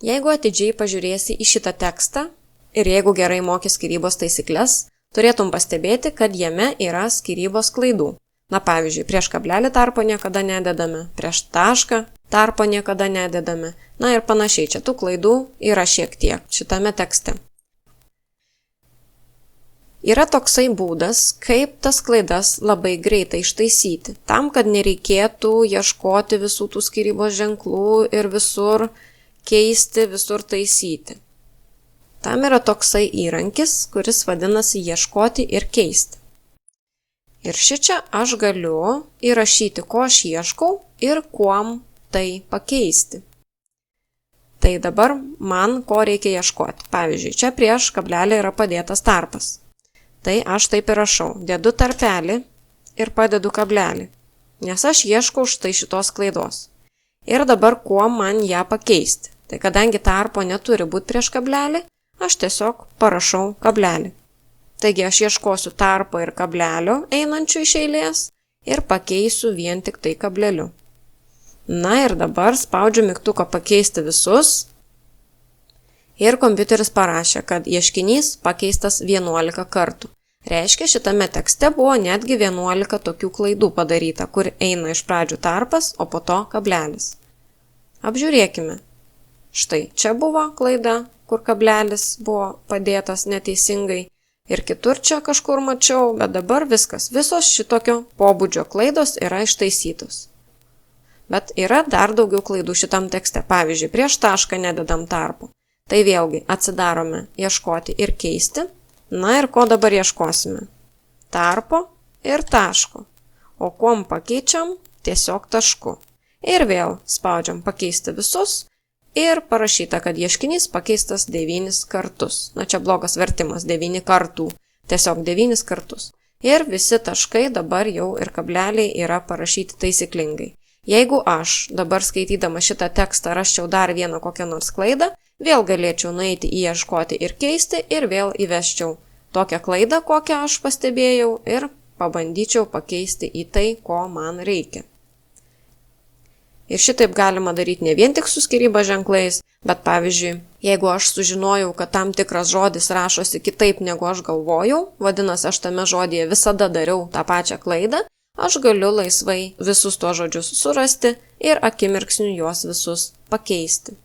Jeigu atidžiai pažiūrėsi į šitą tekstą ir jeigu gerai moki skyrybos taisykles, turėtum pastebėti, kad jame yra skyrybos klaidų. Na pavyzdžiui, prieš kablelį tarpo niekada nededame, prieš tašką tarpo niekada nededame, na ir panašiai, čia tų klaidų yra šiek tiek šitame tekste. Yra toksai būdas, kaip tas klaidas labai greitai ištaisyti, tam, kad nereikėtų ieškoti visų tų skyrybos ženklų ir visur keisti, visur taisyti. Tam yra toksai įrankis, kuris vadinasi ieškoti ir keisti. Ir šičia aš galiu įrašyti, ko aš ieškau ir kuom tai pakeisti. Tai dabar man ko reikia ieškoti. Pavyzdžiui, čia prieš kablelį yra padėtas tarpas. Tai aš taip ir rašau, dedu tarpelį ir padedu kablelį, nes aš ieškau štai šitos klaidos. Ir dabar kuo man ją pakeisti. Tai kadangi tarpo neturi būti prieš kablelį, aš tiesiog parašau kablelį. Taigi aš ieškosiu tarpo ir kablelio einančių iš eilės ir pakeisiu vien tik tai kableliu. Na ir dabar spaudžiu mygtuką pakeisti visus ir kompiuteris parašė, kad ieškinys pakeistas 11 kartų. Reiškia, šitame tekste buvo netgi 11 tokių klaidų padaryta, kur eina iš pradžių tarpas, o po to kablelis. Apžiūrėkime. Štai čia buvo klaida, kur kablelis buvo padėtas neteisingai. Ir kitur čia kažkur mačiau, bet dabar viskas, visos šitokio pobūdžio klaidos yra ištaisytos. Bet yra dar daugiau klaidų šitam tekste. Pavyzdžiui, prieš tašką nededam tarpo. Tai vėlgi atsidarome ieškoti ir keisti. Na ir ko dabar ieškosime? Tarpo ir taško. O kuom pakeičiam? Tiesiog tašku. Ir vėl spaudžiam pakeisti visus. Ir parašyta, kad ieškinys pakeistas 9 kartus. Na čia blogas vertimas, 9 kartų. Tiesiog 9 kartus. Ir visi taškai dabar jau ir kableliai yra parašyti taisyklingai. Jeigu aš dabar skaitydama šitą tekstą raščiau dar vieną kokią nors klaidą, vėl galėčiau nueiti į ieškoti ir keisti ir vėl įvesčiau tokią klaidą, kokią aš pastebėjau ir pabandyčiau pakeisti į tai, ko man reikia. Ir šitaip galima daryti ne vien tik su skyrybos ženklais, bet pavyzdžiui, jeigu aš sužinojau, kad tam tikras žodis rašosi kitaip negu aš galvojau, vadinasi, aš tame žodyje visada dariau tą pačią klaidą, aš galiu laisvai visus tuos žodžius surasti ir akimirksniu juos visus pakeisti.